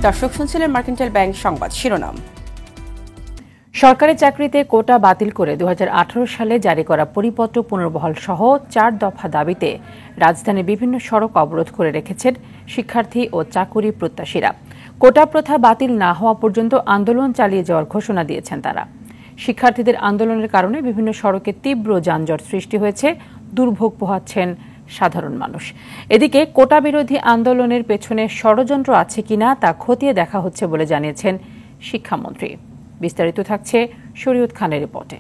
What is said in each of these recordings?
দর্শক শুনছিলেন mercantile bank সংবাদ শিরোনাম। সরকারি চাকরিতে কোটা বাতিল করে 2018 সালে জারি করা পরিপত্র পুনর্বহাল সহ 4 দফা দাবিতে রাজধানীর বিভিন্ন সড়ক অবরোধ করে রেখেছেন শিক্ষার্থী ও চাকুরি প্রত্যাশীরা। কোটা প্রথা বাতিল না হওয়া পর্যন্ত আন্দোলন চালিয়ে যাওয়ার ঘোষণা দিয়েছেন তারা। শিক্ষার্থীদের আন্দোলনের কারণে বিভিন্ন সড়কে তীব্র যানজট সৃষ্টি হয়েছে, দুর্ভোগ পোহাচ্ছেন সাধারণ মানুষ। এদিকে কোটা বিরোধী আন্দোলনের পেছনে ষড়যন্ত্র আছে কিনা তা খতিয়ে দেখা হচ্ছে বলে জানিয়েছেন শিক্ষামন্ত্রী। বিস্তারিত থাকছে শরীয়ত খানের রিপোর্টে।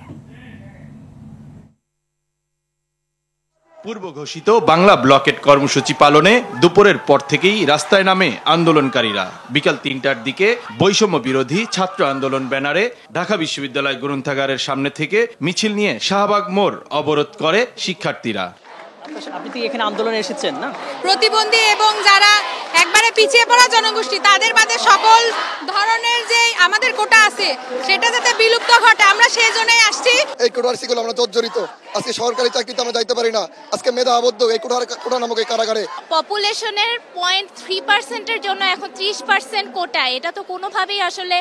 পূর্ব ঘোষিত বাংলা ব্লকেট কর্মসূচি পালনে দুপুরের পর থেকেই রাস্তায় নামে আন্দোলনকারীরা। বিকাল 3টার দিকে বৈষম্য বিরোধী ছাত্র আন্দোলন ব্যানারে ঢাকা বিশ্ববিদ্যালয় গ্রন্থাগারের সামনে থেকে মিছিল নিয়ে শাহবাগ মোড় অবরোধ করে শিক্ষার্থীরা। আপনি তো এখানে আন্দোলনে এসেছেন না? প্রতিবন্ধী এবং যারা একবারে পিছিয়ে পড়া জনগোষ্ঠী তাদের বাদে সকল ধরনের যে আমাদের কোটা আছে সেটা যাতে বিলুপ্ত ঘটে, আমরা সেই জন্যই আসছি। এই কোটার শিকল আমরা জর্জরিত। আজকে সরকারি চাকরিতে আমরা যাইতে পারি না, আজকে মেধা আবদ্ধ এই কোটা নামক এই কারাগারে। পপুলেশনের 0.3%-এর জন্য এখন 30% কোটা, এটা তো কোনোভাবেই আসলে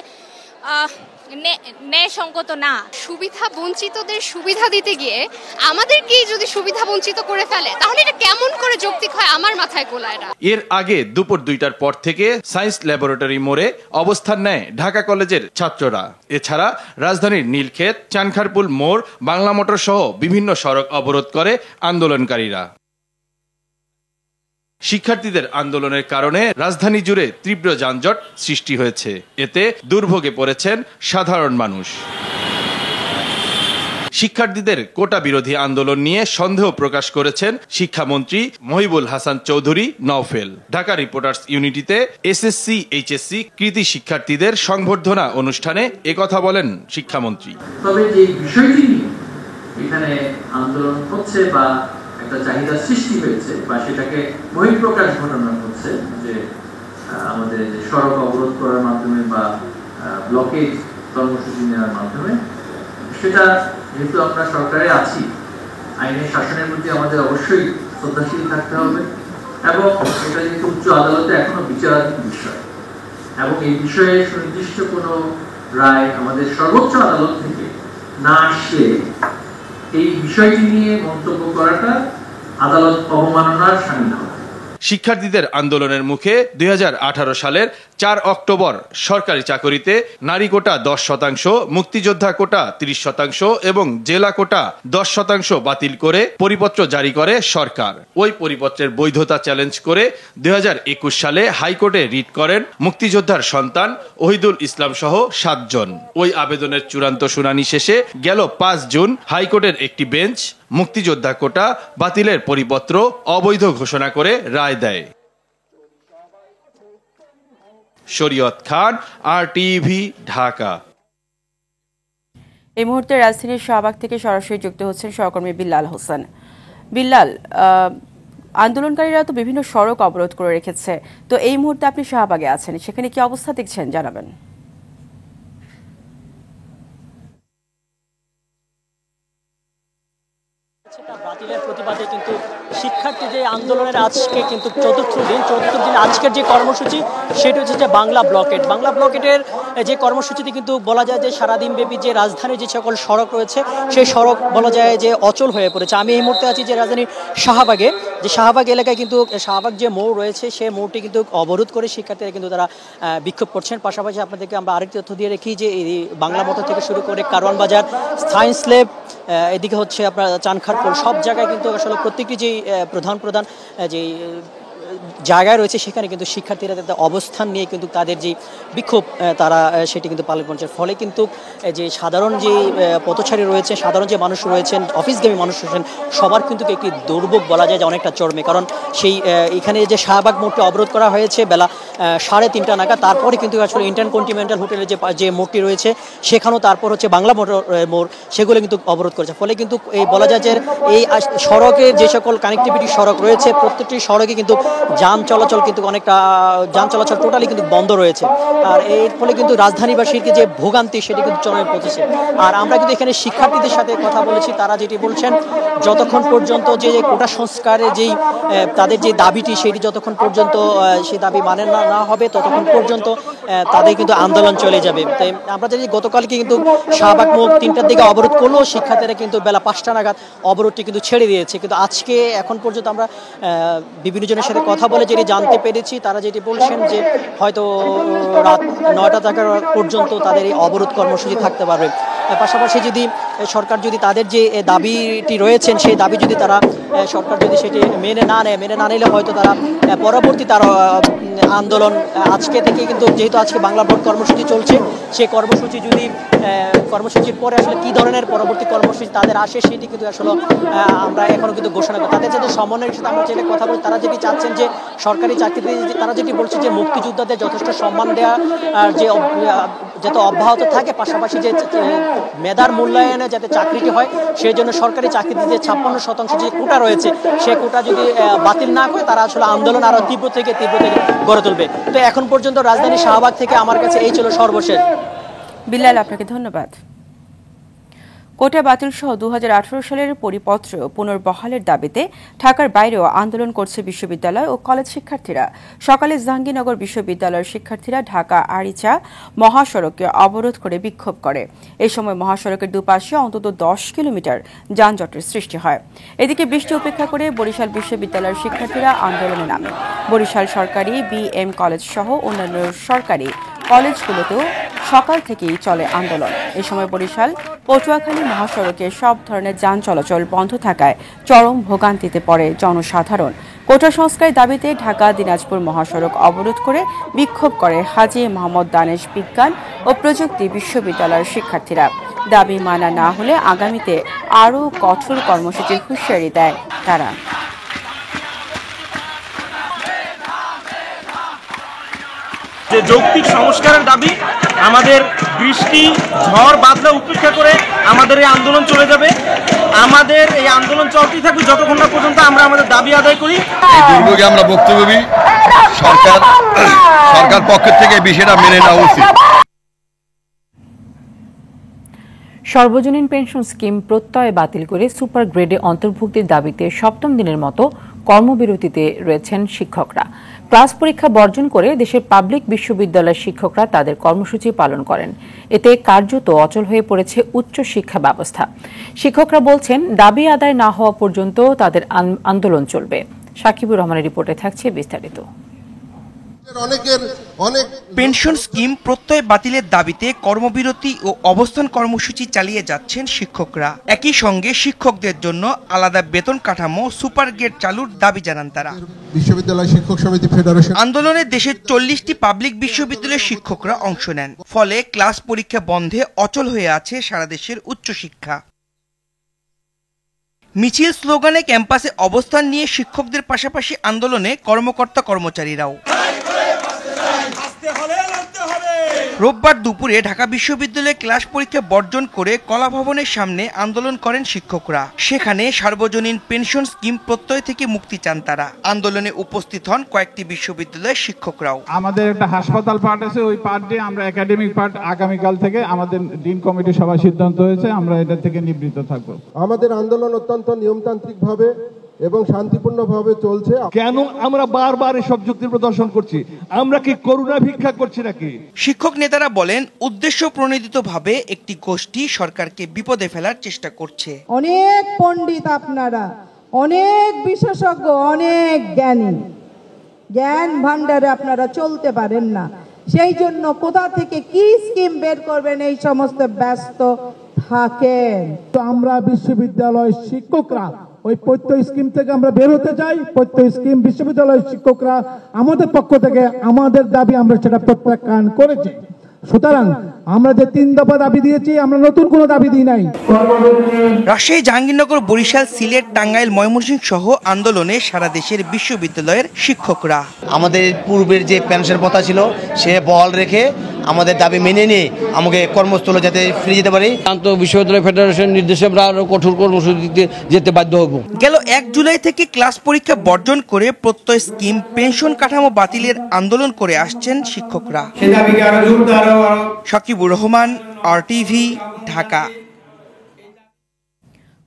ন্যায়সঙ্গত না। সুবিধা বঞ্চিতদের সুবিধা দিতে গিয়ে আমাদেরকেই যদি সুবিধা বঞ্চিত করে ফেলে তাহলে এটা কেমন করে যৌক্তিক হয় আমার মাথায় গোলায় না। এর আগে দুপুর 2টার পর থেকে সায়েন্স ল্যাবরেটরি মোড়ে অবস্থান নেয় ঢাকা কলেজের ছাত্ররা। এছাড়া রাজধানীর নীলক্ষেত, চানখারপুল মোড়, বাংলা মোটর সহ বিভিন্ন সড়ক অবরোধ করে আন্দোলনকারীরা। শিক্ষার্থীদের আন্দোলনের কারণে রাজধানী জুড়ে তীব্র যানজট সৃষ্টি হয়েছে, এতে দুর্ভোগে পড়েছেন সাধারণ মানুষ। শিক্ষার্থীদের কোটা বিরোধী আন্দোলন নিয়ে সন্দেহ প্রকাশ করেছেন শিক্ষামন্ত্রী মহিবুল হাসান চৌধুরী নওফেল। ঢাকা রিপোর্টার্স ইউনিটিতে এসএসসি এইচএসসি কৃতি শিক্ষার্থীদের সংবর্ধনা অনুষ্ঠানে একথা বলেন শিক্ষামন্ত্রী। তবে যে বিষয়টি এখানে আন্দোলন হচ্ছে বা একটা চাহিদা সৃষ্টি হয়েছে বা সেটাকে বহিঃপ্রকাশ ঘটানো হচ্ছে যে আমাদের যে সড়ক অবরোধ করার মাধ্যমে বা ব্লকেজ কর্মসূচি নেওয়ার মাধ্যমে, সেটা যেহেতু আমরা সরকারে আছি, আইনের শাসনের প্রতি আমাদের অবশ্যই শ্রদ্ধাশীল থাকতে হবে এবং এটা যেহেতু উচ্চ আদালতে এখনো বিচারাধীন বিষয় এবং এই বিষয়ে সুনির্দিষ্ট কোনো রায় আমাদের সর্বোচ্চ আদালত থেকে না আসলে এই বিষয়টি নিয়ে মন্তব্য করাটা আদালত অবমাননার শামিল হবে। শিক্ষার্থীদের আন্দোলনের মুখে 2018 সালের 4 অক্টোবর সরকারি চাকরিতে নারী কোটা 10%, মুক্তিযোদ্ধা কোটা 30% এবং জেলা কোটা 10% বাতিল করে পরিপত্র জারি করে সরকার। ওই পরিপত্রের বৈধতা চ্যালেঞ্জ করে 2021 সালে হাইকোর্টে রিট করেন মুক্তিযোদ্ধার সন্তান ওহিদুল ইসলাম সহ 7 জন। ওই আবেদনের চূড়ান্ত শুনানি শেষে গেল 5 জুন হাইকোর্টের একটি বেঞ্চ মুক্তিযোদ্ধা কোটা বাতিলের পরিপত্র অবৈধ ঘোষণা করে রায় দেয়। শরীয়ত খান, RTV, ঢাকা। এই মুহূর্তে রাজধানীর শাহবাগ থেকে সরাসরি যুক্ত হচ্ছেন সহকর্মী বিল্লাল হোসেন। বিল্লাল, আন্দোলনকারীরা তো বিভিন্ন সড়ক অবরোধ করে রেখেছে, তো এই মুহূর্তে আপনি শাহবাগে আছেন, সেখানে কি অবস্থা দেখছেন জানাবেন। বাতিলের প্রতিবাদে কিন্তু শিক্ষার্থীদের আন্দোলনের আজকে কিন্তু চতুর্থ দিন আজকের যে কর্মসূচি সেটা হচ্ছে যে বাংলা ব্লকেটের যে কর্মসূচিতে কিন্তু বলা যায় যে সারাদিন ব্যাপী যে রাজধানীর যে সকল সড়ক রয়েছে সেই সড়ক বলা যায় যে অচল হয়ে পড়েছে। আমি এই মুহূর্তে আছি যে রাজধানীর শাহবাগ এলাকায় কিন্তু শাহবাগ যে মোড় রয়েছে সেই মোড়টি কিন্তু অবরোধ করে শিক্ষার্থীরা কিন্তু তারা বিক্ষোভ করছেন। পাশাপাশি আপনাদেরকে আমরা আরেকটি তথ্য দিয়ে রাখি যে এই বাংলা মোটর থেকে শুরু করে কারওয়ান বাজার, সায়েন্স ল্যাব, এদিকে হচ্ছে আপনার চানখারপুল, সব জায়গায় কিন্তু আসলে প্রত্যেকটি যে প্রধান যে জায়গায় রয়েছে সেখানে কিন্তু শিক্ষার্থীরা তাদের অবস্থান নিয়ে কিন্তু তাদের যে বিক্ষোভ তারা সেটি কিন্তু পালন করছে। ফলে কিন্তু যে সাধারণ যে পথচারী রয়েছে, সাধারণ যে মানুষ রয়েছেন, অফিসগামী মানুষ রয়েছেন, সবার কিন্তু একটি দুর্ভোগ বলা যায় যে অনেকটা চরমে। কারণ সেই এখানে যে শাহবাগ মোড়টি অবরোধ করা হয়েছে বেলা 3:30 নাগাদ, তারপরে কিন্তু আসলে ইন্টারকন্টিনেন্টাল হোটেলের যে মোড়টি রয়েছে সেখানেও, তারপর হচ্ছে বাংলা মোড়, সেগুলো কিন্তু অবরোধ করেছে। ফলে কিন্তু এই বলা যায় যে এই সড়কের যে সকল কানেক্টিভিটি সড়ক রয়েছে প্রত্যেকটি সড়কে কিন্তু যান চলাচল কিন্তু অনেকটা যান চলাচল টোটালি কিন্তু বন্ধ রয়েছে। আর এর ফলে কিন্তু রাজধানীবাসীর যে ভোগান্তি সেটি কিন্তু চরমে পৌঁছেছে। আর আমরা কিন্তু এখানে শিক্ষার্থীদের সাথে কথা বলেছি, তারা যেটি বলছেন যতক্ষণ পর্যন্ত যে কোটা সংস্কারে যেই তাদের যে দাবিটি সেটি যতক্ষণ পর্যন্ত সেই দাবি মানে না হবে ততক্ষণ পর্যন্ত তাদের কিন্তু আন্দোলন চলে যাবে। তাই আমরা জানি গতকালকে কিন্তু শাহবাগ মোড় 3টার দিকে অবরোধ করলেও শিক্ষার্থীরা কিন্তু বেলা 5টা নাগাদ অবরোধটি কিন্তু ছেড়ে দিয়েছে। কিন্তু আজকে এখন পর্যন্ত আমরা বিভিন্ন জনের সাথে কথা বলে যেটি জানতে পেরেছি, তারা যেটি বলছেন যে হয়তো রাত 9টা পর্যন্ত তাদের এই অবরোধ কর্মসূচি থাকতে পারবে। পাশাপাশি যদি সরকার যদি তাদের যে দাবিটি রয়েছেন সেই দাবি যদি তারা সরকার যদি সেটি মেনে না নিলে হয়তো তারা পরবর্তী তার আন্দোলন আজকে থেকে কিন্তু যেহেতু আজকে বাংলা ব্লক কর্মসূচি চলছে, সেই কর্মসূচি যদি কর্মসূচির পরে আসলে কী ধরনের পরবর্তী কর্মসূচি তাদের আসে সেটি কিন্তু আসলে আমরা এখনও কিন্তু ঘোষণা করি। তাদের যাদের সমন্বয়ের সাথে আমরা যেটা কথা বলি, তারা যেটি চাচ্ছেন যে সরকারি চাকরিতে তারা যেটি বলছে যে মুক্তিযোদ্ধাদের যথেষ্ট সম্মান দেওয়া যে যাতে অব্যাহত থাকে, পাশাপাশি যে মেধার মূল্যায়নে যাতে চাকরিটি হয় সেই জন্য সরকারি চাকরিতে যে 56% যে কোটা রয়েছে সেই কোটা যদি বাতিল না করে তারা আসলে আন্দোলন আরও তীব্র থেকে গড়ে তুলবে। তো এখন পর্যন্ত রাজধানী শাহবাগ থেকে আমার কাছে এই ছিল সর্বশেষ। বিলাল, আপনাকে ধন্যবাদ। কোটা বাতিল সহ 2018 সালের পরিপত্র পুনর্বহালের দাবিতে ঢাকার বাইরেও আন্দোলন করছে বিশ্ববিদ্যালয় ও কলেজ শিক্ষার্থীরা। সকালে জাহাঙ্গীরনগর বিশ্ববিদ্যালয়ের শিক্ষার্থীরা ঢাকা আরিচা মহাসড়কে অবরোধ করে বিক্ষোভ করে। এই সময় মহাসড়কের দুপাশে অন্তত 10 কিলোমিটার যানজটের সৃষ্টি হয়। এদিকে বৃষ্টি উপেক্ষা করে বরিশাল বিশ্ববিদ্যালয়ের শিক্ষার্থীরা আন্দোলনে নামে। বরিশাল সরকারি BM কলেজ সহ অন্যান্য সরকারি কলেজগুলোতেও সকাল থেকেই চলে আন্দোলন। এ সময় বরিশাল পটুয়াখালী মহাসড়কে সব ধরনের যান চলাচল বন্ধ থাকায় চরম ভোগান্তিতে পড়ে জনসাধারণ। কোটা সংস্কারের দাবিতে ঢাকা দিনাজপুর মহাসড়ক অবরোধ করে বিক্ষোভ করে হাজী মোহাম্মদ দানেশ বিজ্ঞান ও প্রযুক্তি বিশ্ববিদ্যালয়ের শিক্ষার্থীরা। দাবি মানা না হলে আগামীতে আরও কঠোর কর্মসূচির হুঁশিয়ারি দেয় তারা। যে যৌক্তিক সংস্কারের দাবি, আমাদের বৃষ্টি ঝড় বাদলা উপেক্ষা করে আমাদের এই আন্দোলন চলে যাবে। আমাদের এই আন্দোলন চলতেই থাকবে যতক্ষণ না পর্যন্ত আমরা আমাদের দাবি আদায় করি। এই দুর্যোগে আমরা বক্তব্যী সরকার পক্ষের থেকে বিষয়টা মেনে নেওয়া উচিত। সর্বজনীন পেনশন স্কিম প্রত্যয় বাতিল করে সুপার গ্রেডে অন্তর্ভুক্তির দাবিতে 7ম দিনের মতো কর্মবিরতিতে রয়েছেন শিক্ষকরা। ক্লাস পরীক্ষা বর্জন করে দেশের পাবলিক বিশ্ববিদ্যালয়ের শিক্ষকরা তাদের কর্মসূচি পালন করেন। এতে কার্যত অচল হয়ে পড়েছে উচ্চ শিক্ষা ব্যবস্থা। শিক্ষকরা বলছেন, দাবি আদায় না হওয়া পর্যন্ত তাদের আন্দোলন চলবে। সাকিবুর রহমানের রিপোর্টে থাকছে বিস্তারিত। পেনশন স্কিম প্রত্যয় বাতিলের দাবিতে কর্মবিরতি ও অবস্থান কর্মসূচি চালিয়ে যাচ্ছেন শিক্ষকরা। একই সঙ্গে শিক্ষকদের জন্য আলাদা বেতন কাঠামো সুপার গ্রেড চালুর দাবি জানান তারা। বিশ্ববিদ্যালয় শিক্ষক সমিতি ফেডারেশন আন্দোলনে দেশের 40টি পাবলিক বিশ্ববিদ্যালয়ের শিক্ষকরা অংশ নেন। ফলে ক্লাস পরীক্ষা বন্ধে অচল হয়ে আছে সারা দেশের উচ্চশিক্ষা। মিছিল স্লোগানে ক্যাম্পাসে অবস্থান নিয়ে শিক্ষকদের পাশাপাশি আন্দোলনে কর্মকর্তা কর্মচারীরাও। রোববার দুপুরে ঢাকা বিশ্ববিদ্যালয়ে ক্লাস পরীক্ষা বর্জন করে কলা ভবনের সামনে আন্দোলন করেন শিক্ষকরা। সেখানে সার্বজনীন পেনশন স্কিম প্রত্যয় থেকে মুক্তি চান তারা। আন্দোলনে উপস্থিত হন কয়েকটি বিশ্ববিদ্যালয়ের শিক্ষকরাও। আমাদের একটা হাসপাতাল পার্ট আছে, ওই পার্ট দিয়ে আমরা একাডেমিক পার্ট আগামীকাল থেকে আমাদের ডিন কমিটি সভায় সিদ্ধান্ত হয়েছে আমরা এটা থেকে নিবৃত্ত থাকবো। আমাদের আন্দোলন অত্যন্ত নিয়মতান্ত্রিক ভাবে এবং শান্তিপূর্ণভাবে চলছে। কেন আমরা বারবার এসব যুক্তি প্রদর্শন করছি? আমরা কি করুণা ভিক্ষা করছি নাকি? শিক্ষক নেতারা বলেন, উদ্দেশ্য প্রণোদিতভাবে একটি গোষ্ঠী সরকারকে বিপদে ফেলার চেষ্টা করছে। অনেক পণ্ডিত আপনারা, অনেক বিশেষজ্ঞ, অনেক জ্ঞানী, জ্ঞান ভান্ডারে আপনারা চলতে পারেন না। সেই জন্য কোথা থেকে কি স্কিম বের করবেন এই সমস্ত ব্যস্ত থাকেন। তো আমরা বিশ্ববিদ্যালয় শিক্ষকরা ওই প্রত্যয় স্কিম থেকে আমরা বের হতে চাই। প্রত্যয় স্কিম বিশ্ববিদ্যালয়ের শিক্ষকরা আমাদের পক্ষ থেকে আমাদের দাবি আমরা সেটা প্রত্যাখ্যান করেছি। সুতরাং আমরা যে 3 দফা দাবি দিয়েছি, আমরা নতুন কোনো দাবি দিই নাই। রাজশাহী, জাহাঙ্গীরনগর, বরিশাল, সিলেট, টাঙ্গাইল, ময়মনসিংহ সহ আন্দোলনে সারা দেশের বিশ্ববিদ্যালয়ের শিক্ষকরা। আমাদের পূর্বের যে পেনশন প্রথা ছিল সে বহাল রেখে আমাদের দাবি মেনে নিয়ে আমাকে কর্মস্থলে যাতে ফিরে যেতে পারি। বিশ্ববিদ্যালয় ফেডারেশন নির্দেশে আমরা আরো কঠোর কর্মসূচিতে যেতে বাধ্য হব। গেল 1 জুলাই থেকে ক্লাস পরীক্ষা বর্জন করে প্রত্যয় স্কিম, পেনশন কাঠামো বাতিলের আন্দোলন করে আসছেন শিক্ষকরা। সাকিবুর রহমান, RTV, ঢাকা।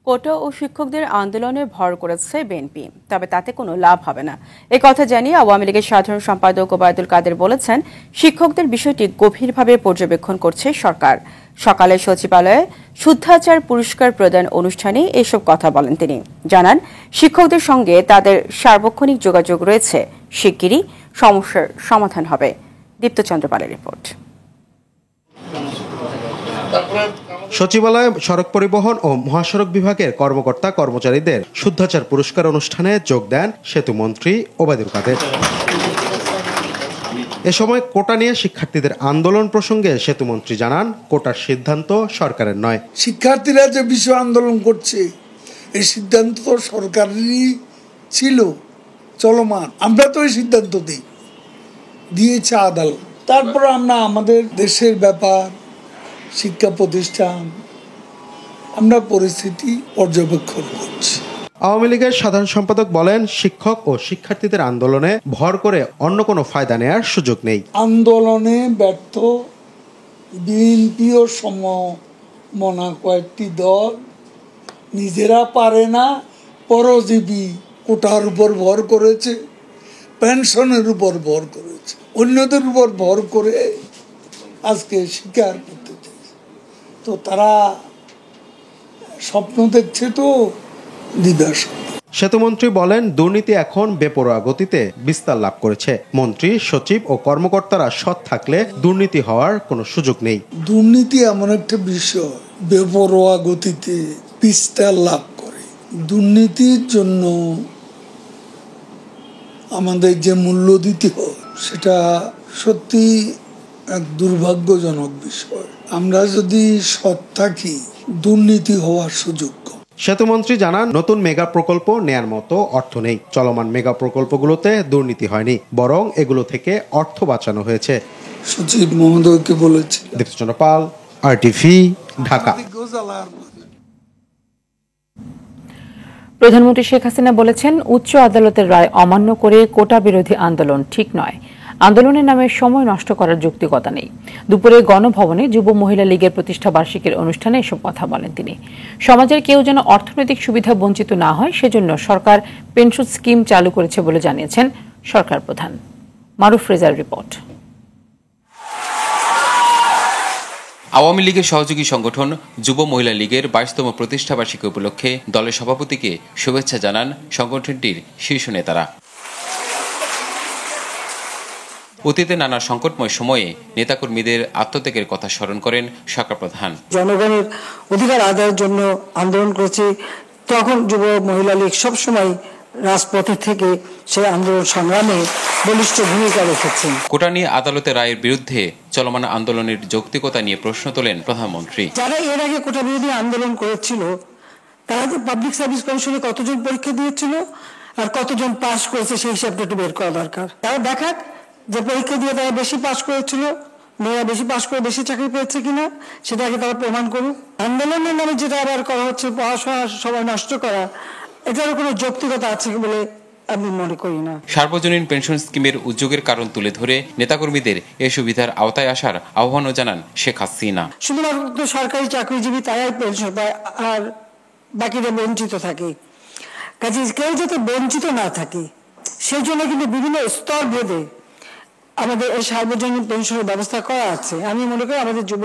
কোটা ও শিক্ষকদের আন্দোলনে ভর করেছে বিএনপি, তবে তাতে কোনো লাভ হবে না। এই কথা জানিয়ে আওয়ামী লীগের সাধারণ সম্পাদক ওবায়দুল কাদের বলেছেন, শিক্ষকদের বিষয়টি গভীরভাবে পর্যবেক্ষণ করছে সরকার। সকালে সচিবালয়ে শুদ্ধাচার পুরস্কার প্রদান অনুষ্ঠানে এসব কথা বলেন তিনি। জানান, শিক্ষকদের সঙ্গে তাদের সার্বক্ষণিক যোগাযোগ রয়েছে, শিগগিরই সমস্যার সমাধান হবে। দীপ্তচন্দ্র পালের রিপোর্ট। সচিবালয়ে সড়ক পরিবহন ও মহাসড়ক বিভাগের কর্মকর্তা কর্মচারীদের শুদ্ধাচার পুরস্কার অনুষ্ঠানে যোগ দেন সেতুমন্ত্রী ওবায়দুল কাদের। এ সময় কোটা নিয়ে শিক্ষার্থীদের আন্দোলন প্রসঙ্গে সেতুমন্ত্রী জানান, কোটার সিদ্ধান্ত সরকারের নয়। শিক্ষার্থীরা যে বিষয় আন্দোলন করছে এই সিদ্ধান্ত তো সরকারেরই ছিল, চলমান। আমরা তো এই সিদ্ধান্ত দিয়েছে আদালত। তারপর আমরা আমাদের দেশের ব্যাপার, শিক্ষা প্রতিষ্ঠান, আমরা পরিস্থিতি পর্যবেক্ষণ করছি। আওয়ামী লীগের সাধারণ সম্পাদক বলেন, শিক্ষক ও শিক্ষার্থীদের আন্দোলনে ভর করে অন্য কোনো ফায়দা নেয়ার সুযোগ নেই। আন্দোলনে ব্যর্থ বিএনপি ও সমমনা কয়েকটি দল নিজেরা পারে না, পরজীবী কোটার উপর ভর করেছে, পেনশনের উপর ভর করেছে, অন্যদের উপর ভর করে আজকে স্বীকার করতে চাইছে। তো তারা স্বপ্ন দেখছে তো দিদার। সেতুমন্ত্রী বলেন, দুর্নীতি এখন বেপরোয়া গতিতে বিস্তার লাভ করেছে। মন্ত্রী, সচিব ও কর্মকর্তারা সৎ থাকলে দুর্নীতি হওয়ার কোনো সুযোগ নেই। দুর্নীতি এমন একটা বিষয় বেপরোয়া গতিতে বিস্তার লাভ করে। দুর্নীতির জন্য আমাদের যে মূল্য দিতে হয় সেটা সত্যি এক দুর্ভাগ্যজনক বিষয়। আমরা যদি সৎ থাকি দুর্নীতি হওয়ার সুযোগ। সেতুমন্ত্রী জানান, নতুন মেগা প্রকল্প নেয়ার মতো অর্থ নেই। চলমান মেগা প্রকল্পগুলোতে দুর্নীতি হয়নি, বরং এগুলো থেকে অর্থ বাঁচানো হয়েছে। সচিব মহোদয়কে বলেছে। দীপ্তচন্দ্র পাল, RTV, ঢাকা। প্রধানমন্ত্রী শেখ হাসিনা বলেছেন, উচ্চ আদালতের রায় অমান্য করে কোটা বিরোধী আন্দোলন ঠিক নয়। আন্দোলনের নামে সময় নষ্ট করার যৌক্তিকতা নেই। দুপুরে গণভবনে যুব মহিলা লীগের প্রতিষ্ঠা বার্ষিকীর অনুষ্ঠানে এসব কথা বলেন তিনি। সমাজের কেউ যেন অর্থনৈতিক সুবিধা বঞ্চিত না হয় সেজন্য সরকার পেনশন স্কিম চালু করেছে বলে জানিয়েছেন সরকার প্রধান। মারুফ রেজার রিপোর্ট। আওয়ামী লীগের সহযোগী সংগঠন যুব মহিলা লীগের 22তম প্রতিষ্ঠাবার্ষিকী উপলক্ষে দলের সভাপতিকে শুভেচ্ছা জানান সংগঠনটির শীর্ষ নেতারা। অতীতে নানা সংকটময় সময়ে নেতাকর্মীদের আত্মত্যাগের কথা স্মরণ করেন সরকার প্রধান। জনগণের অধিকার আদায়ের জন্য আন্দোলন করেছি, তখন যুব মহিলা লীগ সবসময় রাজপথে থেকে সেই আন্দোলন সংগ্রামে বলিষ্ঠ ভূমিকা রেখেছেন। কোটা নিয়ে আদালতের রায়ের বিরুদ্ধে চলমান আন্দোলনের যৌক্তিকতা নিয়ে প্রশ্ন তোলেন প্রধানমন্ত্রী। যারা এর আগে কোটা বিরোধী আন্দোলন করেছিল তারা পাবলিক সার্ভিস কমিশনে কতজন পরীক্ষা দিয়েছিল আর কতজন পাস করেছে সেই হিসাবটা একটু বের করা দরকার। তারা দেখাক যে পরীক্ষা দিয়ে তারা বেশি পাস করেছিল, মেয়েরা বেশি পাস করে বেশি চাকরি পেয়েছে কিনা সেটাকে তারা প্রমাণ করুক। আন্দোলনের নামে যেটা আবার করা হচ্ছে পড়াশোনা সবাই নষ্ট করা, এটারও কোনো যৌক্তিকতা আছে বলে আমি মনে করি না। সার্বজনীন পেনশন স্কিমের উদ্যোগের কারণ তুলে ধরে নেতাকর্মীদের এ সুবিধার আওতায় আসার আহ্বানও জানান শেখ হাসিনা। শুধুমাত্র সরকারি চাকরিজীবী তারাই পেনশন পায় আর বাকিরা বঞ্চিত থাকে। কাজে কেউ যাতে বঞ্চিত না থাকে সেই জন্য কিন্তু বিভিন্ন স্তর ভেদে আমাদের এই সার্বজনীন পেনশনের ব্যবস্থা করা আছে। আমি মনে করি আমাদের যুব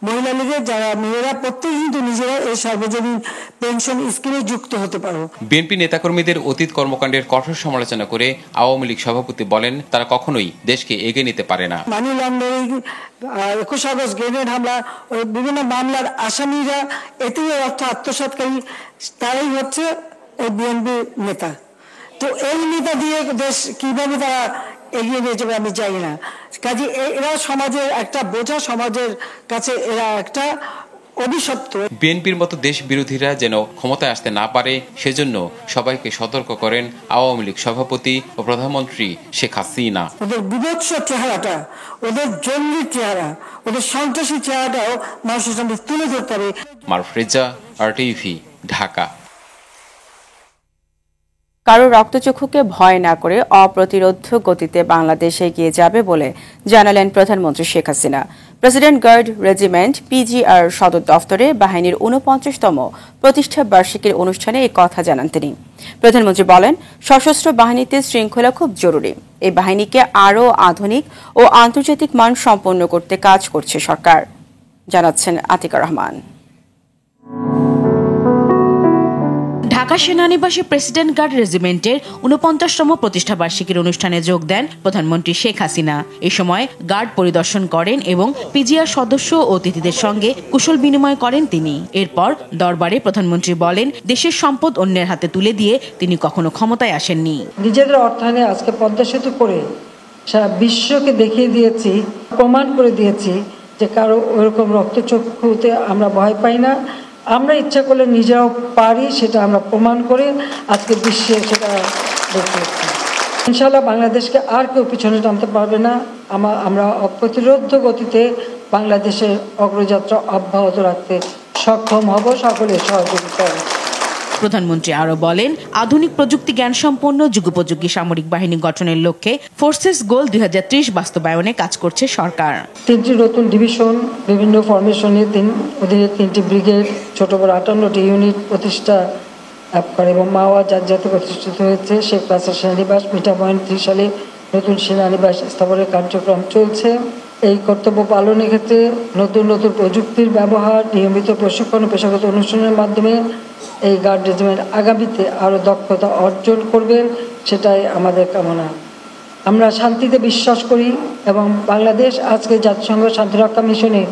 মহিলা লীগের যারা মেয়েরা প্রত্যেকে কিন্তু নিজেরা এই সার্বজনীন পেনশন স্কিমে যুক্ত হতে পারো। বিএনপি নেতাকর্মীদের অতীত কর্মকাণ্ডের কঠোর সমালোচনা করে আওয়ামী লীগ সভাপতি বলেন, তারা কখনোই দেশকে এগিয়ে নিতে পারে না। মানি লন্ডারিং, 21 আগস্ট গ্রেনেড হামলা, ওই বিভিন্ন মামলার আসামিরা এতে অর্থ আত্মসাৎকারী তারাই হচ্ছে এই বিএনপি নেতা। তো এই নেতা দিয়ে দেশ কিভাবে তারা এগিয়ে নিয়ে যাবে আমি চাই না। কাজে এরা সমাজের একটা বোঝা, সমাজের কাছে এরা একটা অভিশপ্ত। বিএনপির মতো দেশ বিরোধীরা যেন ক্ষমতায় আসতে না পারে সেজন্য সবাইকে সতর্ক করেন আওয়ামী লীগ সভাপতি ও প্রধানমন্ত্রী শেখ হাসিনা। ওদের বিভৎস চেহারাটা, ওদের জঙ্গি চেহারা, ওদের সন্ত্রাসী চেহারাটাও মানুষের সামনে তুলে ধরতে হবে। মারুফ রেজা, RTV, ঢাকা। কারো রক্তচক্ষুকে ভয় না করে অপ্রতিরোধ গতিতে বাংলাদেশ এগিয়ে যাবে বলে জানালেন প্রধানমন্ত্রী Sheikh Hasina. President guard regiment PGR সদর দফতরে বাহিনীর 49তম প্রতিষ্ঠা বার্ষিকীর অনুষ্ঠানে এই কথা জানান তিনি। প্রধানমন্ত্রী বলেন, সশস্ত্র বাহিনীতে শৃঙ্খলা খুব জরুরি। এই বাহিনীকে আরও আধুনিক ও আন্তর্জাতিক মান সম্পন্ন করতে কাজ করছে সরকার, জানাচ্ছেন আতিকা রহমান। ঢাকা সেনানিবাসে প্রেসিডেন্ট গার্ড রেজিমেন্টের 49তম প্রতিষ্ঠা বার্ষিকীর অনুষ্ঠানে যোগ দেন প্রধানমন্ত্রী শেখ হাসিনা। এ সময় গার্ড পরিদর্শন করেন এবং PGR সদস্য ও অতিথিদের সঙ্গে কুশল বিনিময় করেন তিনি। এরপর দরবারে প্রধানমন্ত্রী বলেন, দেশের সম্পদ অন্যের হাতে তুলে দিয়ে তিনি কখনো ক্ষমতায় আসেননি। নিজেদের অর্থায়নে আজকে পদ্মা সেতু করে সারা বিশ্বকে দেখিয়ে দিয়েছি, প্রমাণ করে দিয়েছি যে কারো ওরকম রক্তচক্ষুতে আমরা ভয় পাই না। আমরা ইচ্ছা করলে নিজেরাও পারি, সেটা আমরা প্রমাণ করে আজকে বিশ্বে সেটা দেখিয়েছি। ইনশাআল্লাহ বাংলাদেশকে আর কেউ পিছনে টানতে পারবে না। আমরা অপ্রতিরোধ গতিতে বাংলাদেশের অগ্রযাত্রা অব্যাহত রাখতে সক্ষম হব সকলের সহযোগিতায়। প্রধানমন্ত্রী আরও বলেন, আধুনিক প্রযুক্তি জ্ঞান সম্পন্ন যুগোপযোগী সামরিক বাহিনী গঠনের লক্ষ্যে ফোর্সেস গোল 2030 বাস্তবায়নে কাজ করছে সরকার। 3টি নতুন ডিভিশন, বিভিন্ন ফরমেশনে অধীনে 3টি ব্রিগেড, ছোট বড় 58টি ইউনিট প্রতিষ্ঠা করে এবং মাওয়া যাতে প্রতিষ্ঠিত হয়েছে। শেখ রাসেল সেনানিবাস, মিঠা পয়েন্ট 3 সালে নতুন সেনানিবাস স্থাপনের কার্যক্রম চলছে। এই কর্তব্য পালনের ক্ষেত্রে নতুন নতুন প্রযুক্তির ব্যবহার, নিয়মিত প্রশিক্ষণ ও পেশাগত অনুষ্ঠানের মাধ্যমে এই গার্ড রেজিমেন্ট আগামীতে আরও দক্ষতা অর্জন করবেন, সেটাই আমাদের কামনা। আমরা শান্তিতে বিশ্বাস করি এবং বাংলাদেশ আজকে জাতিসংঘ শান্তিরক্ষা মিশনে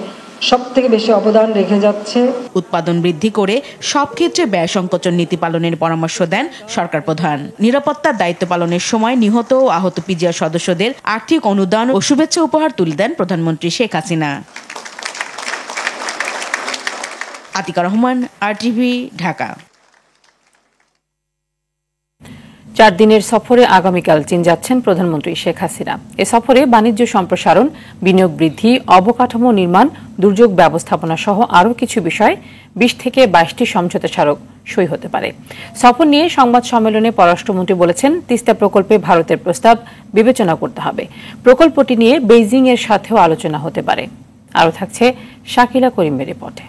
সবথেকে বেশি অবদান রেখে যাচ্ছে। উৎপাদন বৃদ্ধি করে সব ক্ষেত্রে ব্যয় সংকোচন নীতি পালনের পরামর্শ দেন সরকার প্রধান। নিরাপত্তার দায়িত্ব পালনের সময় নিহত ও আহত PGR সদস্যদের আর্থিক অনুদান ও শুভেচ্ছা উপহার তুলে দেন প্রধানমন্ত্রী শেখ হাসিনা। আতিকা রহমান, RTV, ঢাকা। 4 দিনের সফরে আগামীকাল চীন যাচ্ছেন প্রধানমন্ত্রী শেখ হাসিনা। এ সফরে বাণিজ্য সম্প্রসারণ, বিনিয়োগ বৃদ্ধি, অবকাঠামো নির্মাণ, দুর্যোগ ব্যবস্থাপনা সহ আরও কিছু বিষয় 20 থেকে 22টি সমঝোতা স্মারক সই হতে পারে। সফর নিয়ে সংবাদ সম্মেলনে পররাষ্ট্রমন্ত্রী বলেছেন, তিস্তা প্রকল্পে ভারতের প্রস্তাব বিবেচনা করতে হবে। প্রকল্পটি নিয়ে বেইজিং এর সাথেও আলোচনা হতে পারে। আরও থাকছে শাকিলা করিমের রিপোর্টে।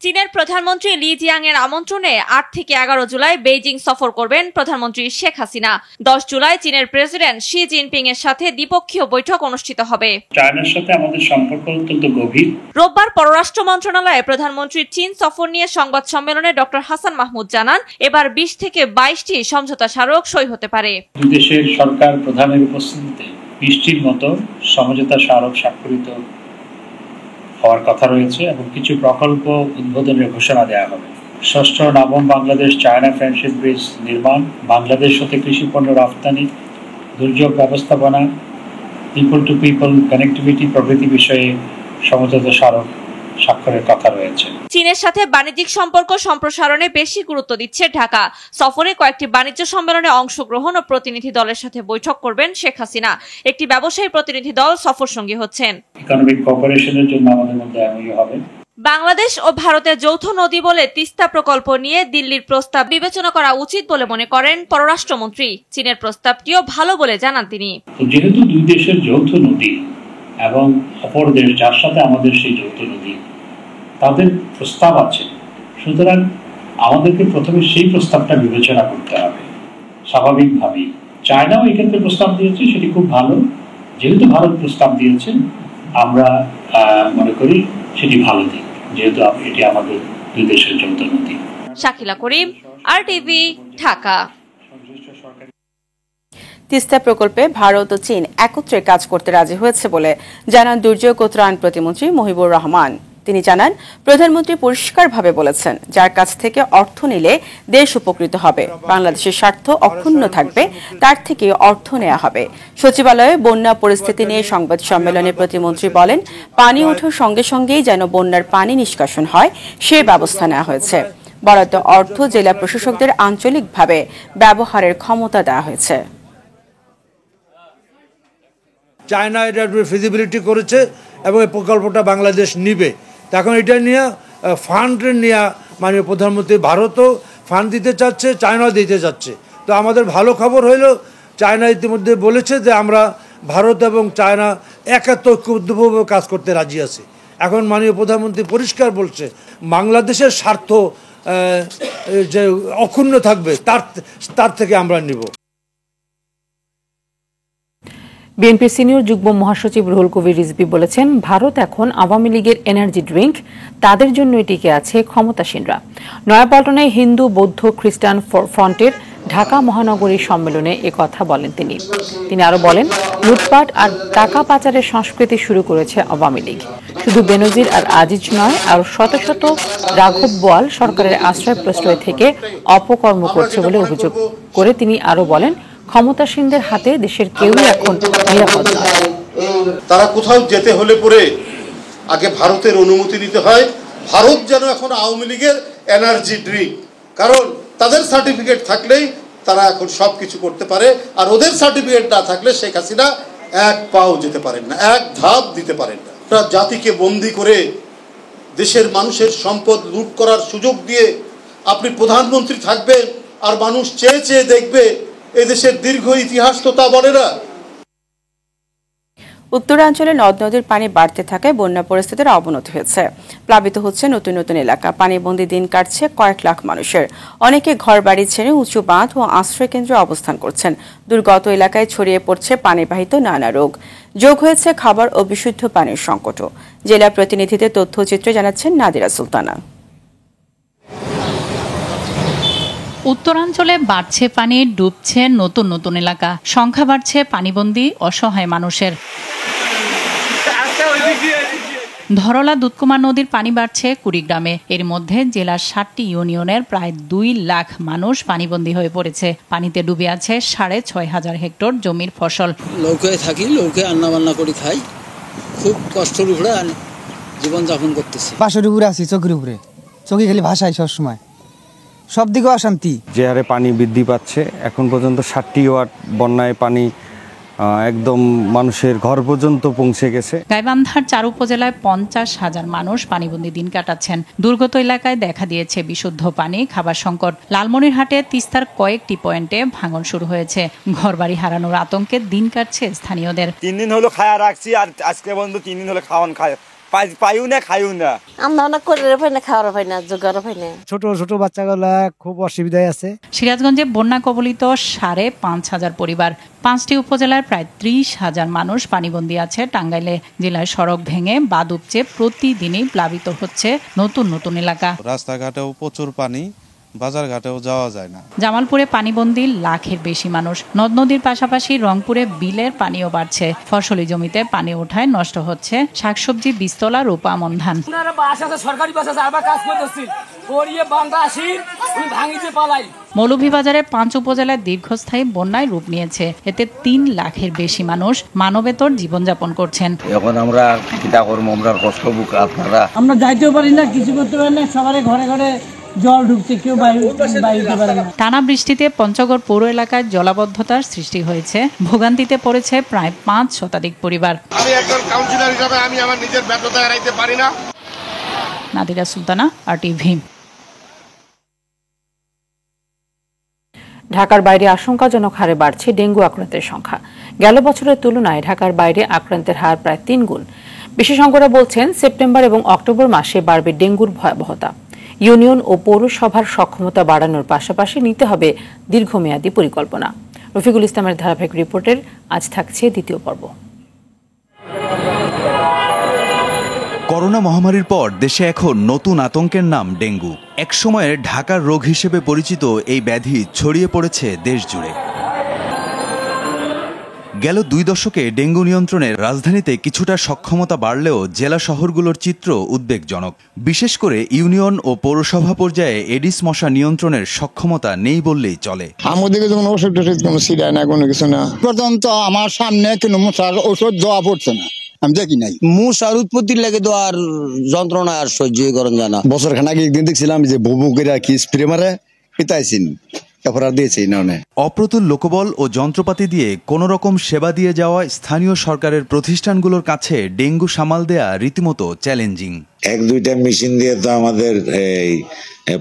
চীনের প্রধানমন্ত্রী লি জিয়াং এর আমন্ত্রণে 8 থেকে 11 জুলাই বেইজিং সফর করবেন প্রধানমন্ত্রী শেখ হাসিনা। 10 জুলাই চীনের প্রেসিডেন্ট শি জিনপিং এর সাথে দ্বিপক্ষীয় বৈঠক অনুষ্ঠিত হবে। চায়নার সাথে আমাদের সম্পর্ক অত্যন্ত গভীর। রোববার পররাষ্ট্র মন্ত্রণালয়ে প্রধানমন্ত্রীর চীন সফর নিয়ে সংবাদ সম্মেলনে ডক্টর হাসান মাহমুদ জানান, এবার 20 থেকে 22টি সমঝোতা স্মারক সই হতে পারে। দুই দেশের সরকার প্রধানের উপস্থিতিতে 20টির মতো সমঝোতা স্মারক স্বাক্ষরিত হওয়ার কথা রয়েছে এবং কিছু প্রকল্প উদ্বোধনের ঘোষণা দেওয়া হবে। 6ষ্ঠ নবম বাংলাদেশ চায়না ফ্রেন্ডশিপ ব্রিজ নির্মাণ, বাংলাদেশ হতে কৃষি পণ্য রপ্তানি, দুর্যোগ ব্যবস্থাপনা, পিপল টু পিপল কানেক্টিভিটি প্রভৃতি বিষয়ে সমঝোতা স্মারক স্বাক্ষরের কথা রয়েছে। চীনের সাথে বাণিজ্যিক সম্পর্ক সম্প্রসারণে বেশি গুরুত্ব দিচ্ছে ঢাকা। সফরে কয়েকটি বাণিজ্য সম্মেলনে অংশগ্রহণ ও প্রতিনিধি দলের সাথে বৈঠক করবেন শেখ হাসিনা। একটি ব্যবসায়ী প্রতিনিধি দল সফর সঙ্গী হচ্ছেন। ইকোনমিক কোঅপারেশনের জন্য আমাদের মধ্যে এমওইউ হবে। বাংলাদেশ ও ভারতের যৌথ নদী বলে তিস্তা প্রকল্প নিয়ে দিল্লির প্রস্তাব বিবেচনা করা উচিত বলে মনে করেন পররাষ্ট্রমন্ত্রী। চীনের প্রস্তাবটিও ভালো বলে জানান তিনি। যেহেতু দুই দেশের যৌথ নদী এবং অপর দেশ যার সাথে আমাদের সেই যৌথ নদী, তাদের প্রস্তাব আছে, সুতরাং আমাদেরকে প্রথমে সেই প্রস্তাবটা বিবেচনা করতে হবে। স্বাভাবিকভাবেই চায়নাও এক্ষেত্রে প্রস্তাব দিয়েছে, সেটি খুব ভালো। যেহেতু ভারত প্রস্তাব দিয়েছে, আমরা মনে করি সেটি ভালো দিক, যেহেতু এটি আমাদের দুই দেশের যৌথ নদী। শাকিলা করিম, RTV, ঢাকা। তিস্তা প্রকল্পে ভারত ও চীন একত্রে কাজ করতে রাজি হয়েছে বলে জানান দুর্যোগ ও ত্রাণ প্রতিমন্ত্রী মহিবুর রহমান। তিনি জানান, প্রধানমন্ত্রী পরিষ্কারভাবে বলেছেন, যার কাছ থেকে অর্থ নিলে দেশ উপকৃত হবে, বাংলাদেশের স্বার্থ অক্ষুণ্ণ থাকবে, তার থেকে অর্থ নেওয়া হবে। সচিবালয়ে বন্যা পরিস্থিতি নিয়ে সংবাদ সম্মেলনে প্রতিমন্ত্রী বলেন, পানি ওঠার সঙ্গে সঙ্গেই যেন বন্যার পানি নিষ্কাশন হয় সে ব্যবস্থা নেওয়া হয়েছে। বরাদ্দ অর্থ জেলা প্রশাসকদের আঞ্চলিকভাবে ব্যবহারের ক্ষমতা দেওয়া হয়েছে। চায়না এটার ফিজিবিলিটি করেছে এবং এই প্রকল্পটা বাংলাদেশ নিবে। এখন এটা নিয়ে ফান্ড নিয়ে মাননীয় প্রধানমন্ত্রী ভারতও ফান্ড দিতে চাচ্ছে, চায়নাও দিতে চাচ্ছে। তো আমাদের ভালো খবর হইল, চায়না ইতিমধ্যে বলেছে যে আমরা ভারত এবং চায়না ঐক্যবদ্ধভাবে কাজ করতে রাজি আছি। এখন মাননীয় প্রধানমন্ত্রী পরিষ্কার বলছে, বাংলাদেশের স্বার্থ যে অক্ষুণ্ণ থাকবে তার থেকে আমরা নিব। বিএনপির সিনিয়র যুগ্ম মহাসচিব রুহুল কবির রিজভী বলেছেন, ভারত এখন আওয়ামী লীগের এনার্জি ড্রিঙ্ক, তাদের জন্য টিকে আছে ক্ষমতাসীনরা। নয়াপল্টনে হিন্দু বৌদ্ধ খ্রিস্টান ফ্রন্টের ঢাকা মহানগরী সম্মেলনে কথা বলেন তিনি আরো বলেন, লুটপাট আর টাকা পাচারের সংস্কৃতি শুরু করেছে আওয়ামী লীগ। শুধু বেনজির আর আজিজ নয়, আর শত শত রাঘব বোয়াল সরকারের আশ্রয় প্রশ্রয় থেকে অপকর্ম করছে বলে অভিযোগ করে তিনি আরো বলেন, ক্ষমতাসীনদের হাতে দেশের কেউই এখন নিরাপদ নয়। তারা কোথাও যেতে হলে পরে আগে ভারতের অনুমতি নিতে হয়। ভারত যেন এখন আওয়ামী লীগের এনার্জি ড্রিঙ্ক, কারণ তাদের সার্টিফিকেট থাকলেই তারা এখন সবকিছু করতে পারে, আর ওদের সার্টিফিকেট না থাকলে শেখ হাসিনা এক পাও যেতে পারেন না, এক ধাপ দিতে পারেন না। জাতিকে বন্দী করে দেশের মানুষের সম্পদ লুট করার সুযোগ দিয়ে আপনি প্রধানমন্ত্রী থাকবেন আর মানুষ চেয়ে চেয়ে দেখবে, এদেশের দীর্ঘ ইতিহাস তো তা বলে না। উত্তরাঞ্চলে নদ নদীর পানি বাড়তে থাকায় বন্যা পরিস্থিতির অবনতি হয়েছে। প্লাবিত হচ্ছে নতুন নতুন এলাকা, পানিবন্দী দিন কাটছে কয়েক লাখ মানুষের। অনেকে ঘর বাড়ি ছেড়ে উঁচু বাঁধ ও আশ্রয় কেন্দ্রে অবস্থান করছেন। দুর্গত এলাকায় ছড়িয়ে পড়ছে পানিবাহিত নানা রোগ, যোগ হয়েছে খাবার ও বিশুদ্ধ পানির সংকটও। জেলা প্রতিনিধিদের তথ্যচিত্রে জানাচ্ছেন নাদিরা সুলতানা। উত্তরাঞ্চলে বাড়ছে পানি, ডুবছে নতুন নতুন এলাকা, সংখ্যা বাড়ছে পানিবন্দী অসহায় মানুষের। ধরলা দুধকুমার নদীর পানি বাড়ছে কুড়িগ্রামে। এর মধ্যে জেলার 7টি ইউনিয়নের প্রায় 2 লাখ মানুষ পানিবন্দী হয়ে পড়েছে। পানিতে ডুবে আছে 6,500 হেক্টর জমির ফসল। নৌকায় থাকি, নৌকায় রান্না বান্না করে খাই, খুব কষ্টের উপরে জীবনযাপন করতেছি। পাশের উপরে আছি, চোখের উপরে, চোখে খালি ভাসাই সবসময়, সব দিকেও অশান্তি। যে হারে পানি বৃদ্ধি পাচ্ছে, এখন পর্যন্ত 60 ওয়াট বন্যায় পানি একদম মানুষের ঘর পর্যন্ত পৌঁছে গেছে। গাইবান্ধার 4 উপজেলায় 50,000 মানুষ পানিবন্দী দিন কাটাচ্ছেন। দুর্গত এলাকায় দেখা দিয়েছে বিশুদ্ধ পানি, খাবার সংকট। লালমনিরহাটে তিস্তার কয়েকটি পয়েন্টে ভাঙন শুরু হয়েছে। ঘরবাড়ি হারানোর আতঙ্কে দিন কাটছে স্থানীয়দের। 3 দিন হলো খায়া রাখছি, আর আজকে বন্ধু 3 দিন হলো খাওয়ান খায় পাইও না, খাইও না। আমরা করে পাই না, খাওয়ার পাই না, জোগাড় পাই না। ছোট ছোট বাচ্চাগুলা খুব অসুবিধায় আছে। সিরাজগঞ্জে বন্যা কবলিত 5,500 পরিবার। 5টি উপজেলার প্রায় 30,000 মানুষ পানিবন্দী আছে। টাঙ্গাইলে জেলায় সড়ক ভেঙে বাঁধ উপচে প্রতিদিনই প্লাবিত হচ্ছে নতুন নতুন এলাকা। রাস্তাঘাটেও প্রচুর পানি, বাজার ঘাটেও যাওয়া যায় না। জামালপুরে পানিবন্দী লাখের বেশি মানুষ। নদ নদীর পাশাপাশি রংপুরে বিলের পানিও বাড়ছে। ফসলি জমিতে পানি ওঠায় নষ্ট হচ্ছে শাকসবজি, বীজতলা, রূপা, আমন ধান। মৌলভীবাজারে 5 উপজেলায় দীর্ঘস্থায়ী বন্যায় রূপ নিয়েছে। এতে 3 লাখের বেশি মানুষ মানবেতর জীবনযাপন করছেন। এখন আমরা কিটা করব, আমরা কষ্ট বুক, আপনারা আমরা যাইতেও পারি না, কিছু করতে পারি না, সবারই ঘরে ঘরে জল ঢুকছে, কেউ বাইরে পারে না। টানা বৃষ্টিতে পঞ্চগড় পৌর এলাকায় জলাবদ্ধতার সৃষ্টি হয়েছে। ভোগান্তিতে পড়েছে প্রায় 5 শতাধিক পরিবার। আমি একজন কাউন্সিলর হিসেবে আমি আমার নিজের ব্যর্থতা এড়াইতে পারি না। নাদিরা সুলতানা, RTV। ঢাকার বাইরে আশঙ্কাজনক হারে বাড়ছে ডেঙ্গু আক্রান্তের সংখ্যা। গেল বছরের তুলনায় ঢাকার বাইরে আক্রান্তের হার প্রায় 3 গুণ। বিশেষজ্ঞরা বলছেন, সেপ্টেম্বর এবং অক্টোবর মাসে বাড়বে ডেঙ্গুর ভয়াবহতা। ইউনিয়ন ও পৌরসভার সক্ষমতা বাড়ানোর পাশাপাশি নিতে হবে দীর্ঘমেয়াদী পরিকল্পনা। রফিকুল ইসলামের ধারাবাহিক রিপোর্টের আজ থাকছে দ্বিতীয় পর্ব। করোনা মহামারীর পর দেশে এখন নতুন আতঙ্কের নাম ডেঙ্গু। একসময়ের ঢাকার রোগ হিসেবে পরিচিত এই ব্যাধি ছড়িয়ে পড়েছে দেশ জুড়ে। গেল 2 দশকে ডেঙ্গু নিয়ন্ত্রণে রাজধানীতে কিছুটা সক্ষমতা বাড়লেও জেলা শহরগুলোর চিত্র উদ্বেগজনক। বিশেষ করে ইউনিয়ন ও পৌরসভা পর্যায়ে এডিস মশা নিয়ন্ত্রণের সক্ষমতা নেই বললেই চলে। আমাদের কোনো ওষুধ টষুধ কোনো সিডায় না, কোনো কিছু না। পর্যন্ত আমার সামনে কোনো মশার ওষুধ দেওয়া পড়ছে না, আমি দেখি নাই। মশার উৎপত্তির লাগে তো আর যন্ত্রণা আর সহ্যই করেন জানা। বছর খানাকে একদিন দেখছিলাম যে ববু করে কি স্প্রে মারে পিতাইছিন, অপ্রতুল লোকবল ও যন্ত্রপাতি দিয়ে কোনো রকম সেবা দিয়ে যাওয়া স্থানীয় সরকারের প্রতিষ্ঠানগুলোর কাছে ডেঙ্গু সামাল দেয়া রীতিমতো চ্যালেঞ্জিং। 1-2টা মেশিন দিয়ে তো আমাদের এই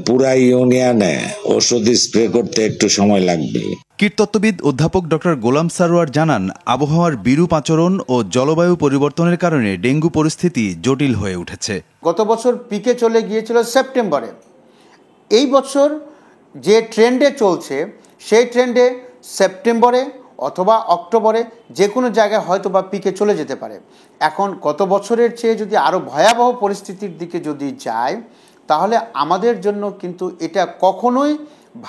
পুরা ইউনিয়নে ওষুধ স্প্রে করতে একটু সময় লাগবে। কীটতত্ত্ববিদ অধ্যাপক ডক্টর গোলাম সারোয়ার জানান, আবহাওয়ার বিরূপ আচরণ ও জলবায়ু পরিবর্তনের কারণে ডেঙ্গু পরিস্থিতি জটিল হয়ে উঠেছে। গত বছর পিকে চলে গিয়েছিল সেপ্টেম্বরে। এই বছর যে ট্রেন্ডে চলছে সেই ট্রেন্ডে সেপ্টেম্বরে অথবা অক্টোবরে যে কোনো জায়গায় হয়তো বা পিকে চলে যেতে পারে। এখন গত বছরের চেয়ে যদি আরও ভয়াবহ পরিস্থিতির দিকে যদি যায় তাহলে আমাদের জন্য কিন্তু এটা কখনোই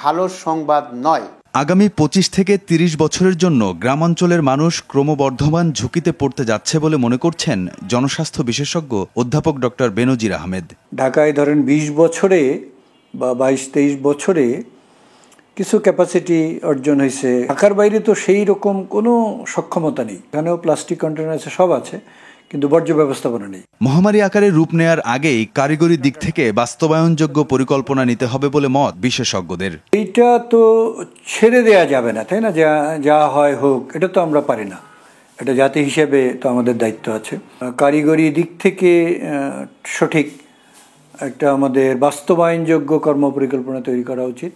ভালো সংবাদ নয়। আগামী 25 থেকে 30 বছরের জন্য গ্রামাঞ্চলের মানুষ ক্রমবর্ধমান ঝুঁকিতে পড়তে যাচ্ছে বলে মনে করছেন জনস্বাস্থ্য বিশেষজ্ঞ অধ্যাপক ডক্টর বেনজির আহমেদ। ঢাকায় ধরেন 20 বছরে বা 22-23 বছরে কিছু ক্যাপাসিটি অর্জন হয়েছে। ঢাকার বাইরে তো সেই রকম কোনো সক্ষমতা নেই। এখানেও প্লাস্টিক কন্টেনার আছে, সব আছে, কিন্তু বর্জ্য ব্যবস্থাপনা নেই। মহামারী আকারে রূপ নেয়ার আগেই কারিগরি দিক থেকে বাস্তবায়নযোগ্য পরিকল্পনা নিতে হবে বলে মত বিশেষজ্ঞদের। এইটা তো ছেড়ে দেয়া যাবে না, তাই না? যা হয় হোক, এটা তো আমরা পারি না। এটা জাতি হিসেবে তো আমাদের দায়িত্ব আছে। কারিগরি দিক থেকে সঠিক একটা আমাদের বাস্তবায়নযোগ্য কর্মপরিকল্পনা তৈরি করা উচিত,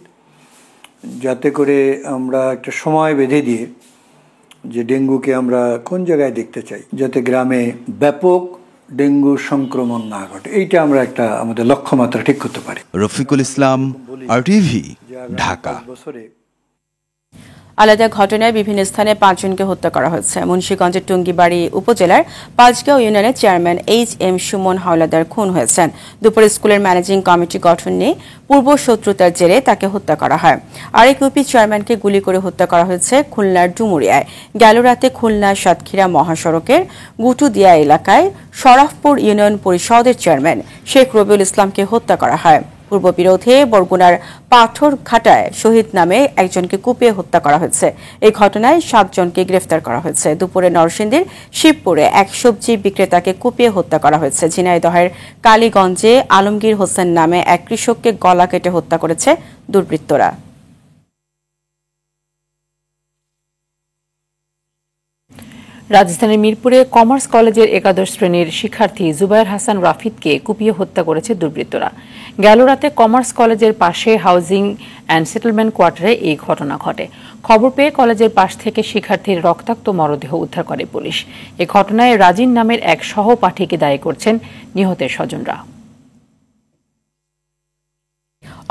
যাতে করে আমরা একটা সময় বেঁধে দিয়ে যে ডেঙ্গুকে আমরা কোন জায়গায় দেখতে চাই, যাতে গ্রামে ব্যাপক ডেঙ্গু সংক্রমণ না ঘটে, এইটা আমরা একটা আমাদের লক্ষ্যমাত্রা ঠিক করতে পারি। রফিকুল ইসলাম, RTV, ঢাকা। আলাদা ঘটনায় বিভিন্ন স্থানে 5 জনকে হত্যা করা হয়েছে। মুন্সিগঞ্জের টুঙ্গিবাড়ি উপজেলার পাঁচগাঁও ইউনিয়নের চেয়ারম্যান HM সুমন হাওলাদার খুন হয়েছেন। দুপুরে স্কুলের ম্যানেজিং কমিটি গঠন নিয়ে পূর্ব শত্রুতার জেরে তাকে হত্যা করা হয়। আরেক ইউপি চেয়ারম্যানকে গুলি করে হত্যা করা হয়েছে খুলনার ডুমুরিয়ায়। গেল রাতে খুলনা সাতক্ষীরা মহাসড়কের গুটুদিয়া এলাকায় শরাফপুর ইউনিয়ন পরিষদের চেয়ারম্যান শেখ রবিউল ইসলামকে হত্যা করা হয়। পূর্ব বিরোধে বরগুনার পাথরঘাটায় শহীদ নামে একজনকে কুপিয়ে হত্যা করা হয়েছে। এই ঘটনায় 7 জনকে গ্রেফতার করা হয়েছে। দুপুরে নরসিংদীর শিবপুরে এক সবজি বিক্রেতাকে কুপিয়ে হত্যা করা হয়েছে। ঝিনাইদহের কালীগঞ্জে আলমগীর হোসেন নামে এক কৃষককে গলা কেটে হত্যা করেছে দুর্বৃত্তরা। রাজধানীর মিরপুরে কমার্স কলেজের 11 শ্রেণীর শিক্ষার্থী জুবায়ের হাসান রাফিদকে কুপিয়ে হত্যা করেছে দুর্বৃত্তরা। গেল রাতে কমার্স কলেজের পাশে হাউজিং অ্যান্ড সেটেলমেন্ট কোয়ার্টারে এই ঘটনা ঘটে। খবর পেয়ে কলেজের পাশ থেকে শিক্ষার্থীর রক্তাক্ত মরদেহ উদ্ধার করে পুলিশ। এ ঘটনায় রাজিন নামের এক সহপাঠীকে দায়ী করছেন নিহতের স্বজনরা।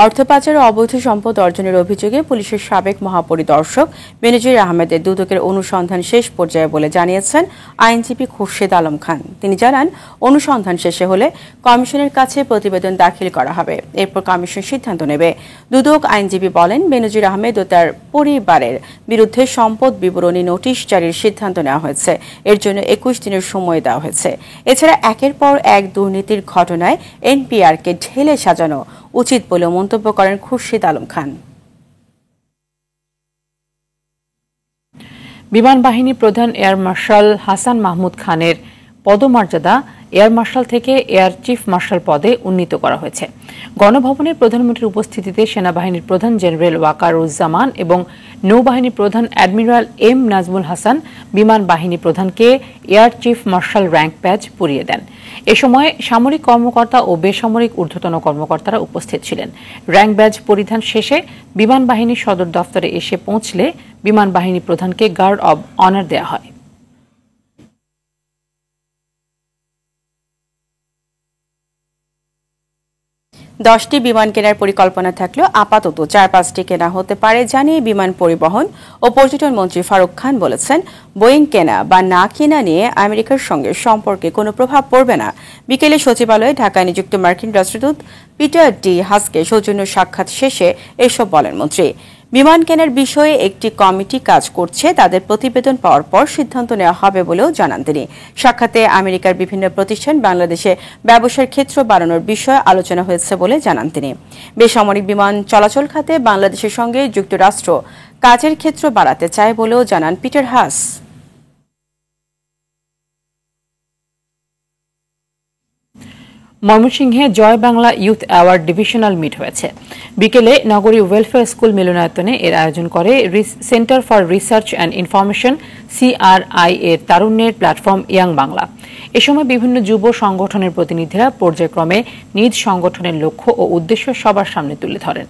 অর্থ পাচার ও অবৈধ সম্পদ অর্জনের অভিযোগে পুলিশের সাবেক মহাপরিদর্শক বেনজির আহমেদের দুদকের অনুসন্ধান শেষ পর্যায়ে বলে জানিয়েছেন আইনজীবী খুরশেদ আলম খান। তিনি জানান, অনুসন্ধান শেষে হলে কমিশনের কাছে প্রতিবেদন দাখিল করা হবে, এরপর কমিশন সিদ্ধান্ত নেবে। দুদক আইনজীবী বলেন, বেনজির আহমেদ ও তার পরিবারের বিরুদ্ধে সম্পদ বিবরণী নোটিশ জারির সিদ্ধান্ত নেওয়া হয়েছে। এর জন্য 21 দিনের সময় দেওয়া হয়েছে। এছাড়া একের পর এক দুর্নীতির ঘটনায় এনপিআরকে ঢেলে সাজানো উচিত বলে মন্তব্য করেন খুরশেদ আলম খান। বিমান বাহিনী প্রধান এয়ার মার্শাল হাসান মাহমুদ খানের পদমর্যাদা এয়ার মার্শাল থেকে এয়ার চিফ মার্শাল পদে উন্নীত করা হয়েছে। গণভবনে প্রধানমন্ত্রীর উপস্থিতিতে সেনাবাহিনীর প্রধান জেনারেল ওয়াকারুজ্জামান এবং নৌবাহিনী প্রধান অ্যাডমিরাল এম নাজমুল হাসান বিমান বাহিনী প্রধানকে air chief marshal rank badge পরিয়ে দেন। এ সময় সামরিক কর্মকর্তা ও বেসামরিক ঊর্ধ্বতন কর্মকর্তারা উপস্থিত ছিলেন। র্যাঙ্ক ব্যাজ পরিধান শেষে বিমান বাহিনীর সদর দফতরে এসে পৌঁছলে বিমান বাহিনী প্রধানকে গার্ড অব অনার দেওয়া হয়। দশটি বিমান কেনার পরিকল্পনা থাকলেও আপাতত 4-5টি কেনা হতে পারে জানিয়ে বিমান পরিবহন ও পর্যটন মন্ত্রী ফারুক খান বলেছেন, বোয়িং কেনা বা না কেনা নিয়ে আমেরিকার সঙ্গে সম্পর্কে কোনো প্রভাব পড়বে না। বিকেলে সচিবালয়ে ঢাকায় নিযুক্ত মার্কিন রাষ্ট্রদূত পিটার ডি হাসকে সৌজন্য সাক্ষাৎ শেষে এসব বলেন মন্ত্রী। বিমান কেনার বিষয়ে একটি কমিটি কাজ করছে, তাদের প্রতিবেদন পাওয়ার পর সিদ্ধান্ত নেওয়া হবে বলেও জানান তিনি। সাক্ষাতে আমেরিকার বিভিন্ন প্রতিষ্ঠান বাংলাদেশে ব্যবসার ক্ষেত্র বাড়ানোর বিষয়ে আলোচনা হয়েছে বলে জানান তিনি। বেসামরিক বিমান চলাচল খাতে বাংলাদেশের সঙ্গে যুক্তরাষ্ট্র কাজের ক্ষেত্র বাড়াতে চায় বলেও জানান পিটার হাস। ময়মনসিংহে Joy Bangla youth award divisional meet হয়েছে। বিকেলে নগরী ওয়েলফেয়ার স্কুল মিলনায়তনে এর আয়োজন করে centre for research and information CRI এর তারুণ্যের প্ল্যাটফর্ম ইয়াং বাংলা। এ সময় বিভিন্ন যুব সংগঠনের প্রতিনিধিরা পর্যায়ক্রমে নিজ সংগঠনের লক্ষ্য ও উদ্দেশ্য সবার সামনে তুলে ধরেন।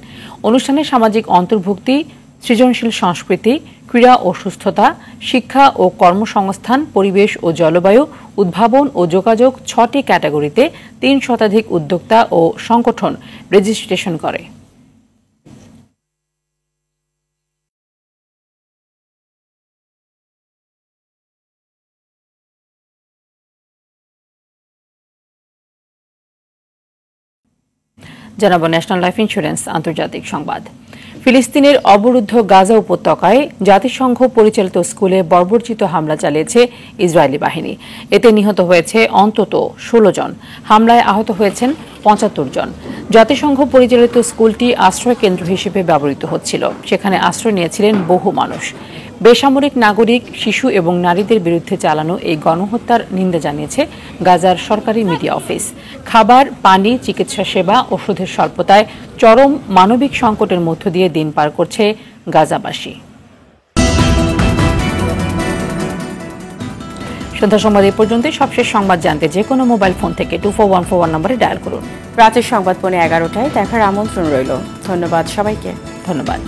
অনুষ্ঠানে সামাজিক অন্তর্ভুক্তি, সৃজনশীল সংস্কৃতি, ক্রীড়া ও সুস্থতা, শিক্ষা ও কর্মসংস্থান, পরিবেশ ও জলবায়ু, উদ্ভাবন ও যোগাযোগ 6টি ক্যাটাগরিতে 3 শতাধিক উদ্যোক্তা ও সংগঠন রেজিস্ট্রেশন করে। জানাবো ন্যাশনাল লাইফ ইন্স্যুরেন্স আন্তর্জাতিক সংবাদ। ফিলিস্তিনের অবরুদ্ধ গাজা উপত্যকায় জাতিসংঘ পরিচালিত স্কুলে বর্বরচিত হামলা চালিয়েছে ইসরায়েলি বাহিনী। এতে নিহত হয়েছে অন্তত 16 জন। হামলায় আহত হয়েছেন 75 জন। জাতিসংঘ পরিচালিত স্কুলটি আশ্রয় কেন্দ্র হিসেবে ব্যবহৃত হচ্ছিল। সেখানে আশ্রয় নিয়েছিলেন বহু মানুষ। বেসামরিক নাগরিক, শিশু এবং নারীদের বিরুদ্ধে চালানো এই গণহত্যার নিন্দা জানিয়েছে গাজার সরকারি মিডিয়া অফিস। খাবার, পানি, চিকিৎসা সেবা, ওষুধের স্বল্পতায় চরম মানবিক সংকটের মধ্য দিয়ে দিন পার করছে গাজাবাসী। সন্ধ্যা সংবাদ এ পর্যন্তই। সবশেষ সংবাদ জানতে যে কোনো মোবাইল ফোন থেকে 24141 নম্বরে ডায়াল করুন। রাতের সংবাদ পৌনে 11টায় দেখার আমন্ত্রণ রইল। ধন্যবাদ সবাইকে। ধন্যবাদ।